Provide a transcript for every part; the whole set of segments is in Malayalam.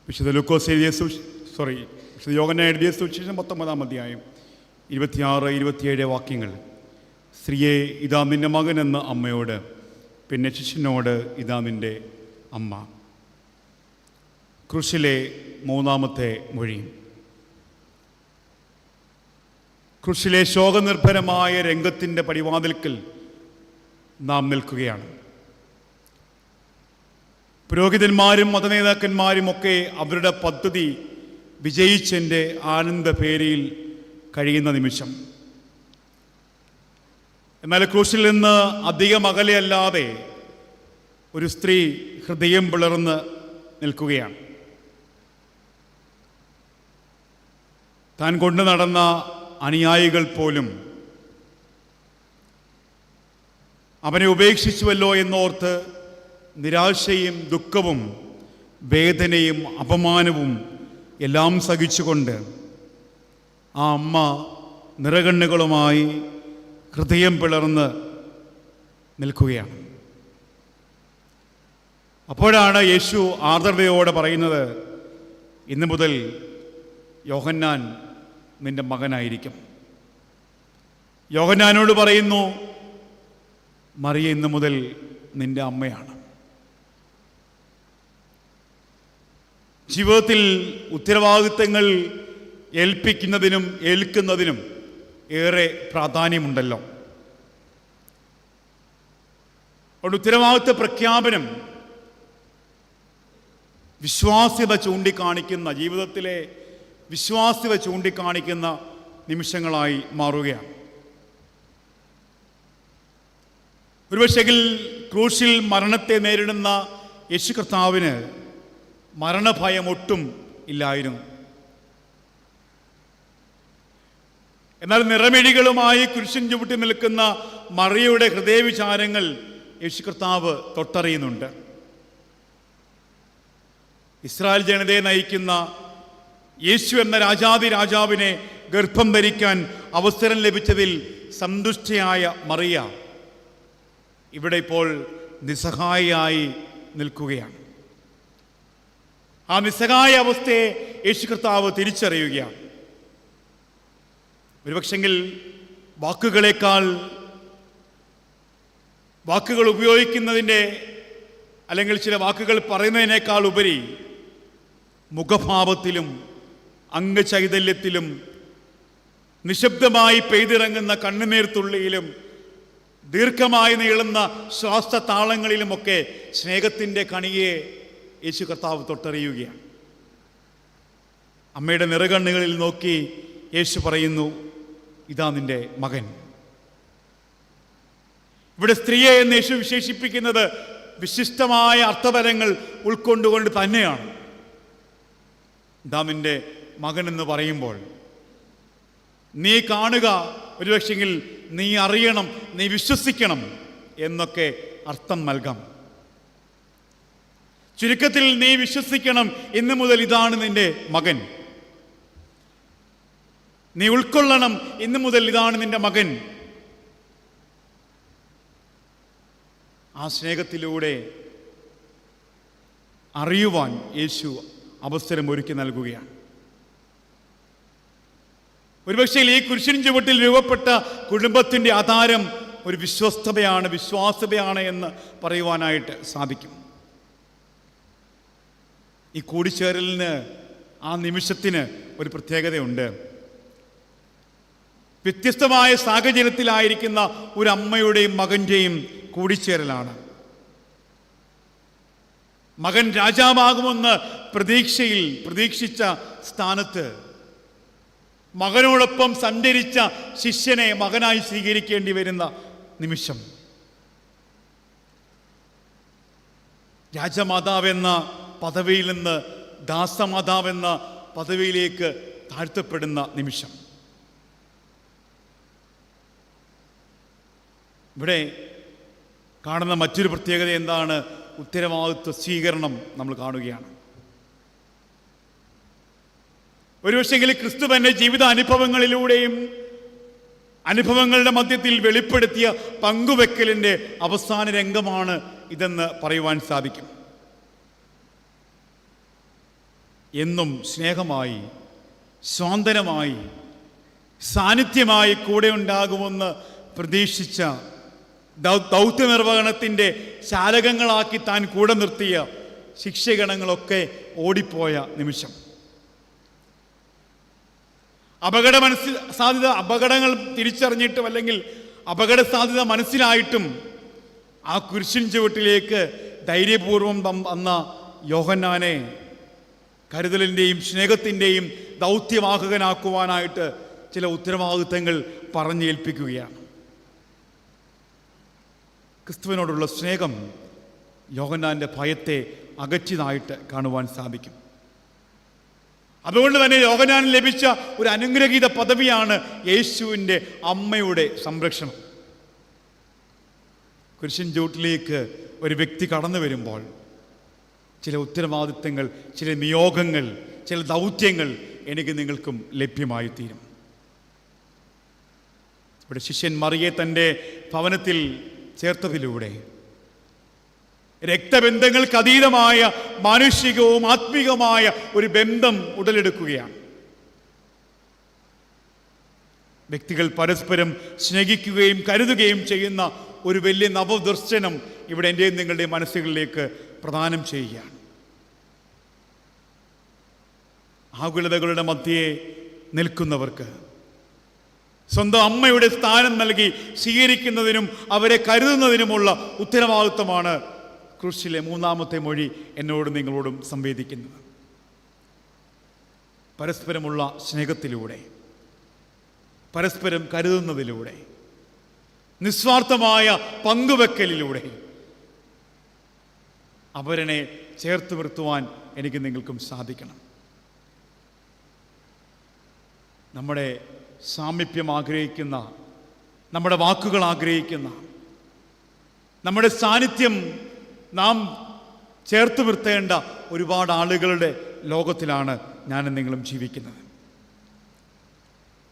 വിശുദ്ധ ലൂക്കോസ് എഴുതിയ വിശുദ്ധ യോഹന്നാൻ എഴുതിയ സുവിശേഷം 19-ാം അധ്യായം 26-27 വാക്യങ്ങൾ. സ്ത്രീയെ, ഇതാ നിൻ്റെ മകൻ എന്ന അമ്മയോട്, പിന്നെ ശിഷ്യനോട്, ഇതാ നിൻ്റെ അമ്മ. ക്രൂശിലെ 3-ാമത്തെ മൊഴി. ക്രൂശിലെ ശോകനിർഭരമായ രംഗത്തിൻ്റെ പടിവാതിൽക്കൽ നാം നിൽക്കുകയാണ്. പുരോഹിതന്മാരും മതനേതാക്കന്മാരും ഒക്കെ അവരുടെ പദ്ധതി വിജയിച്ചതിൻ്റെ ആനന്ദഭേരിയിൽ കഴിയുന്ന നിമിഷം. എന്നാൽ ക്രൂശിൽ നിന്ന് അധികം അകലെയല്ലാതെ ഒരു സ്ത്രീ ഹൃദയം പിളർന്ന് നിൽക്കുകയാണ്. താൻ കൊണ്ടു നടന്ന അനുയായികൾ പോലും അവനെ ഉപേക്ഷിച്ചുവല്ലോ എന്നോർത്ത് നിരാശയും ദുഃഖവും വേദനയും അപമാനവും എല്ലാം സഹിച്ചുകൊണ്ട് ആ അമ്മ നിറകണ്ണുകളുമായി ഹൃദയം പിളർന്ന് നിൽക്കുകയാണ്. അപ്പോഴാണ് യേശു ആർദ്രതയോടെ പറയുന്നത്, ഇന്നു മുതൽ യോഹന്നാൻ നിൻ്റെ മകനായിരിക്കും. യോഹന്നാനോട് പറയുന്നു, മറിയ ഇന്നു മുതൽ നിൻ്റെ അമ്മയാണ്. ജീവിതത്തിൽ ഉത്തരവാദിത്തങ്ങൾ ഏൽപ്പിക്കുന്നതിനും ഏൽക്കുന്നതിനും ഏറെ പ്രാധാന്യമുണ്ടല്ലോ. അതുകൊണ്ട് ഉത്തരവാദിത്ത പ്രഖ്യാപനം വിശ്വാസ്യത ചൂണ്ടിക്കാണിക്കുന്ന, ജീവിതത്തിലെ വിശ്വാസ്യത ചൂണ്ടിക്കാണിക്കുന്ന നിമിഷങ്ങളായി മാറുകയാണ്. ഒരുപക്ഷെങ്കിൽ ക്രൂശിൽ മരണത്തെ നേരിടുന്ന യേശു കർത്താവിന് മരണഭയം ഒട്ടും ഇല്ലായിരുന്നു. എന്നാൽ നിറമിഴികളുമായി കുരിശിൻ ചുവട്ടി നിൽക്കുന്ന മറിയയുടെ ഹൃദയവിചാരങ്ങൾ യേശു കർത്താവ് തൊട്ടറിയുന്നുണ്ട്. ഇസ്രായേൽ ജനതയെ നയിക്കുന്ന യേശു എന്ന രാജാവിനെ ഗർഭം ധരിക്കാൻ അവസരം ലഭിച്ചതിൽ സന്തുഷ്ടയായ മറിയ ഇവിടെ ഇപ്പോൾ നിസ്സഹായയായി നിൽക്കുകയാണ്. ആ നിസ്സഹായ അവസ്ഥയെ യേശു കർത്താവ് തിരിച്ചറിയുകയാണ്. ഒരുപക്ഷെങ്കിൽ വാക്കുകൾ ഉപയോഗിക്കുന്നതിൻ്റെ അല്ലെങ്കിൽ ചില വാക്കുകൾ പറയുന്നതിനേക്കാൾ ഉപരി മുഖഭാവത്തിലും അംഗചൈതന്യത്തിലും നിശബ്ദമായി പെയ്തിറങ്ങുന്ന കണ്ണുനീർത്തുള്ളിയിലും ദീർഘമായി നീളുന്ന ശ്വാസതാളങ്ങളിലുമൊക്കെ സ്നേഹത്തിൻ്റെ കണിയെ യേശു കർത്താവ് തൊട്ടറിയുകയാണ്. അമ്മയുടെ നിറകണ്ണുകളിൽ നോക്കി യേശു പറയുന്നു, ഇതാ നിൻ്റെ മകൻ. ഇവിടെ സ്ത്രീയെ എന്ന് യേശു വിശേഷിപ്പിക്കുന്നത് വിശിഷ്ടമായ അർത്ഥതലങ്ങൾ ഉൾക്കൊണ്ടുകൊണ്ട് തന്നെയാണ്. ഇതാ നിൻ്റെ മകൻ എന്ന് പറയുമ്പോൾ നീ കാണുക, ഒരുപക്ഷെങ്കിൽ നീ അറിയണം, നീ വിശ്വസിക്കണം എന്നൊക്കെ അർത്ഥം നൽകാം. ചുരുക്കത്തിൽ നീ വിശ്വസിക്കണം, ഇന്നു മുതൽ ഇതാണ് നിന്റെ മകൻ. നീ ഉൾക്കൊള്ളണം, ഇന്നു മുതൽ ഇതാണ് നിന്റെ മകൻ. ആ സ്നേഹത്തിലൂടെ അറിയുവാൻ യേശു അവസരം ഒരുക്കി നൽകുകയാണ്. ഒരുപക്ഷെ ഈ കുരിശിൻ ചുവട്ടിൽ രൂപപ്പെട്ട കുടുംബത്തിൻ്റെ ആധാരം ഒരു വിശ്വാസ്യതയാണ് എന്ന് പറയുവാനായിട്ട് സാധിക്കും. ഈ കൂടിച്ചേരലിന്, ആ നിമിഷത്തിന് ഒരു പ്രത്യേകതയുണ്ട്. വ്യത്യസ്തമായ സാഹചര്യത്തിലായിരിക്കുന്ന ഒരു അമ്മയുടെയും മകൻ്റെയും കൂടിച്ചേരലാണ്. മകൻ രാജാവാകുമെന്ന് പ്രതീക്ഷിച്ച സ്ഥാനത്ത് മകനോടൊപ്പം സഞ്ചരിച്ച ശിഷ്യനെ മകനായി സ്വീകരിക്കേണ്ടി വരുന്ന നിമിഷം. രാജമാതാവെന്ന പദവിയിൽ നിന്ന് ദാസമാതാവെന്ന പദവിയിലേക്ക് താഴ്ത്തപ്പെടുന്ന നിമിഷം. ഇവിടെ കാണുന്ന മറ്റൊരു പ്രത്യേകത എന്താണ്? ഉത്തരവാദിത്വ സ്വീകരണം നമ്മൾ കാണുകയാണ്. ഒരുപക്ഷെങ്കിൽ ക്രിസ്തു തന്റെ ജീവിത അനുഭവങ്ങളിലൂടെയും അനുഭവങ്ങളുടെ മധ്യത്തിൽ വെളിപ്പെടുത്തിയ പങ്കുവെക്കലിൻ്റെ അവസാന രംഗമാണ് ഇതെന്ന് പറയുവാൻ സാധിക്കും. എന്നും സ്നേഹമായി, സ്വാന്തനമായി, സാന്നിധ്യമായി കൂടെ ഉണ്ടാകുമെന്ന് പ്രതീക്ഷിച്ച ദൗത്യനിർവഹണത്തിൻ്റെ ചാലകങ്ങളാക്കി താൻ കൂടെ നിർത്തിയ ശിക്ഷഗണങ്ങളൊക്കെ ഓടിപ്പോയ നിമിഷം, അപകടങ്ങൾ തിരിച്ചറിഞ്ഞിട്ടും അല്ലെങ്കിൽ അപകട സാധ്യത മനസ്സിലായിട്ടും ആ കുരിശിൻ ചുവട്ടിലേക്ക് ധൈര്യപൂർവം വന്ന യോഹന്നാനെ കരുതലിൻ്റെയും സ്നേഹത്തിൻ്റെയും ദൗത്യവാഹകനാക്കുവാനായിട്ട് ചില ഉത്തരവാദിത്തങ്ങൾ പറഞ്ഞേൽപ്പിക്കുകയാണ്. ക്രിസ്തുവിനോടുള്ള സ്നേഹം യോഹന്നാൻ്റെ ഭയത്തെ അകറ്റിയതായിട്ട് കാണുവാൻ സാധിക്കും. അതുകൊണ്ട് തന്നെ യോഹന്നാന് ലഭിച്ച ഒരു അനുഗ്രഹീത പദവിയാണ് യേശുവിൻ്റെ അമ്മയുടെ സംരക്ഷണം. കുരിശിൻ ചുവട്ടിലേക്ക് ഒരു വ്യക്തി കടന്നു വരുമ്പോൾ ചില ഉത്തരവാദിത്തങ്ങൾ, ചില നിയോഗങ്ങൾ, ചില ദൗത്യങ്ങൾ എനിക്ക് നിങ്ങൾക്കും ലഭ്യമായി തീരും. ഇവിടെ ശിഷ്യൻ മറിയെ തൻ്റെ ഭവനത്തിൽ ചേർത്തതിലൂടെ രക്തബന്ധങ്ങൾക്ക് അതീതമായ മാനുഷികവും ആത്മീകമായ ഒരു ബന്ധം ഉടലെടുക്കുകയാണ്. വ്യക്തികൾ പരസ്പരം സ്നേഹിക്കുകയും കരുതുകയും ചെയ്യുന്ന ഒരു വലിയ നവദർശനം ഇവിടെ എൻ്റെയും നിങ്ങളുടെ മനസ്സുകളിലേക്ക് പ്രദാനം ചെയ്യുകയാണ്. ആകുലതകളുടെ മധ്യേ നിൽക്കുന്നവർക്ക് സ്വന്തം അമ്മയുടെ സ്ഥാനം നൽകി സ്വീകരിക്കുന്നതിനും അവരെ കരുതുന്നതിനുമുള്ള ഉത്തരവാദിത്വമാണ് ക്രൂശിലെ 3-ാമത്തെ മൊഴി എന്നോടും നിങ്ങളോടും സംവേദിക്കുന്നത്. പരസ്പരമുള്ള സ്നേഹത്തിലൂടെ, പരസ്പരം കരുതുന്നതിലൂടെ, നിസ്വാർത്ഥമായ പങ്കുവെക്കലിലൂടെ അവരനെ ചേർത്ത് നിർത്തുവാൻ എനിക്ക് നിങ്ങൾക്കും സാധിക്കണം. നമ്മുടെ സാമീപ്യം ആഗ്രഹിക്കുന്ന, നമ്മുടെ വാക്കുകൾ ആഗ്രഹിക്കുന്ന, നമ്മുടെ സാന്നിധ്യം നാം ചേർത്ത് നിർത്തേണ്ട ഒരുപാട് ആളുകളുടെ ലോകത്തിലാണ് ഞാനും നിങ്ങളും ജീവിക്കുന്നത്.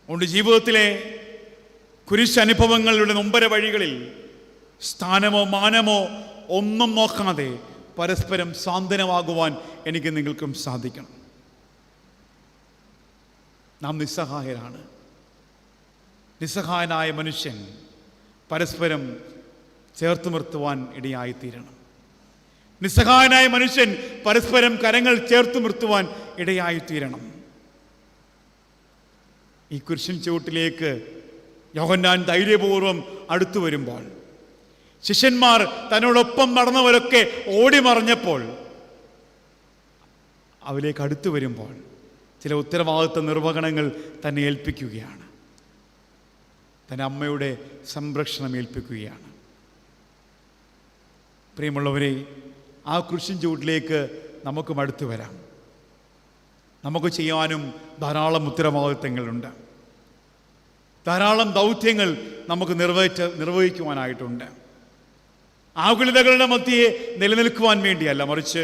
അതുകൊണ്ട് ജീവിതത്തിലെ കുരിശനുഭവങ്ങളുടെ നൊമ്പര വഴികളിൽ സ്ഥാനമോ മാനമോ ഒന്നും നോക്കാതെ പരസ്പരം സാന്ത്വനമാകുവാൻ എനിക്ക് നിങ്ങൾക്കും സാധിക്കണം. നാം നിസ്സഹായരാണ്. നിസ്സഹായനായ മനുഷ്യൻ പരസ്പരം ചേർത്ത് നിർത്തുവാൻ ഇടയായിത്തീരണം. നിസ്സഹായനായ മനുഷ്യൻ പരസ്പരം കരങ്ങൾ ചേർത്ത് നിർത്തുവാൻ ഇടയായിത്തീരണം. ഈ കുരിശിൻ ചുവട്ടിലേക്ക് യോഹന്നാൻ ധൈര്യപൂർവ്വം അടുത്തു വരുമ്പോൾ, ശിഷ്യന്മാർ തന്നോടൊപ്പം നടന്നവരൊക്കെ ഓടിമറഞ്ഞപ്പോൾ, അവരിലേക്ക് അടുത്തു വരുമ്പോൾ ചില ഉത്തരവാദിത്വ നിർവഹണങ്ങൾ തന്നെ ഏൽപ്പിക്കുകയാണ്. തൻ്റെ അമ്മയുടെ സംരക്ഷണം ഏൽപ്പിക്കുകയാണ്. പ്രിയമുള്ളവരെ, ആ കുരിശിൻ ചുവട്ടിലേക്ക് നമുക്കും അടുത്തു വരാം. നമുക്ക് ചെയ്യാനും ധാരാളം ഉത്തരവാദിത്തങ്ങളുണ്ട്. ധാരാളം ദൗത്യങ്ങൾ നമുക്ക് നിർവഹിക്കുവാനായിട്ടുണ്ട്. ആകുലതകളുടെ മധ്യേ നിലനിൽക്കുവാൻ വേണ്ടിയല്ല, മറിച്ച്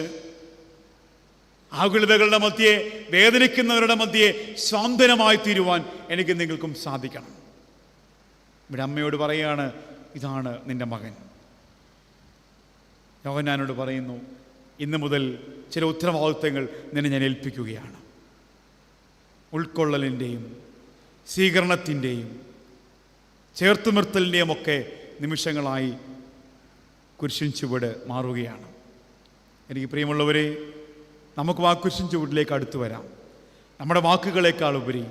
ആകുലതകളുടെ മധ്യേ, വേദനിക്കുന്നവരുടെ മധ്യേ സ്വാന്തനമായി തീരുവാൻ എനിക്ക് നിങ്ങൾക്കും സാധിക്കണം. ഇവിടെ അമ്മയോട് പറയുകയാണ്, ഇതാണ് നിൻ്റെ മകൻ. യോഹന്നാനോട് പറയുന്നു, ഇന്നു മുതൽ ചില ഉത്തരവാദിത്തങ്ങൾ നിന്നെ ഞാൻ ഏൽപ്പിക്കുകയാണ്. ഉൾക്കൊള്ളലിൻ്റെയും സ്വീകരണത്തിൻ്റെയും ചേർത്ത് നിർത്തലിൻ്റെയും ഒക്കെ നിമിഷങ്ങളായി കുരിശിൻ ചുവട് മാറുകയാണ്. എനിക്ക് പ്രിയമുള്ളവരെ, നമുക്ക് ആ കുരിശിൻ ചുവട്ടിലേക്ക് അടുത്തു വരാം. നമ്മുടെ വാക്കുകളേക്കാൾ ഉപരി,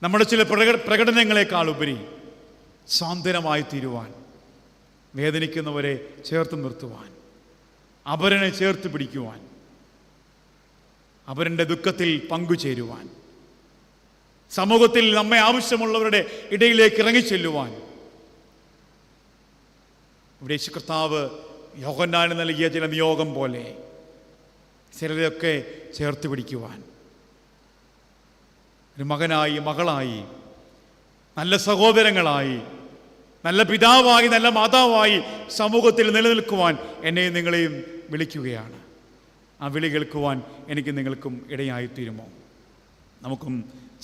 നമ്മുടെ ചില പ്രകടനങ്ങളെക്കാൾ ഉപരി സാന്ത്വനമായി തീരുവാൻ, വേദനിക്കുന്നവരെ ചേർത്ത് നിർത്തുവാൻ, അവരനെ ചേർത്ത് പിടിക്കുവാൻ, അവരുടെ ദുഃഖത്തിൽ പങ്കുചേരുവാൻ, സമൂഹത്തിൽ നമ്മെ ആവശ്യമുള്ളവരുടെ ഇടയിലേക്ക് ഇറങ്ങിച്ചെല്ലുവാൻ ഇവിടെ യേശു കർത്താവ് യോഹന്നാന് നൽകിയ ചില നിയോഗം പോലെ ചിലരെയൊക്കെ ചേർത്ത് പിടിക്കുവാൻ, ഒരു മകനായി, മകളായി, നല്ല സഹോദരങ്ങളായി, നല്ല പിതാവായി, നല്ല മാതാവായി സമൂഹത്തിൽ നിലനിൽക്കുവാൻ എന്നെയും നിങ്ങളെയും വിളിക്കുകയാണ്. ആ വിളി കേൾക്കുവാൻ എനിക്ക് നിങ്ങൾക്കും ഇടയായിത്തീരുമോ? നമുക്കും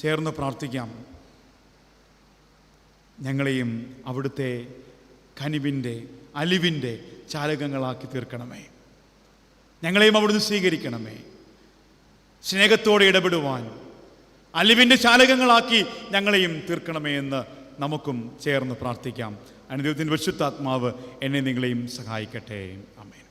ചേർന്ന് പ്രാർത്ഥിക്കാം. ഞങ്ങളെയും അവിടുത്തെ കനിവിൻ്റെ, അലിവിൻ്റെ ചാലകങ്ങളാക്കി തീർക്കണമേ. ഞങ്ങളെയും അവിടുന്ന് സ്വീകരിക്കണമേ. സ്നേഹത്തോടെ ഇടപെടുവാൻ അലിവിൻ്റെ ശാലകങ്ങളാക്കി ഞങ്ങളെയും തീർക്കണമേ എന്ന് നമുക്കും ചേർന്ന് പ്രാർത്ഥിക്കാം. അനുദൈവത്തിൻ്റെ പരിശുദ്ധാത്മാവ് എന്നെ നിങ്ങളെയും സഹായിക്കട്ടെ. ആമേൻ.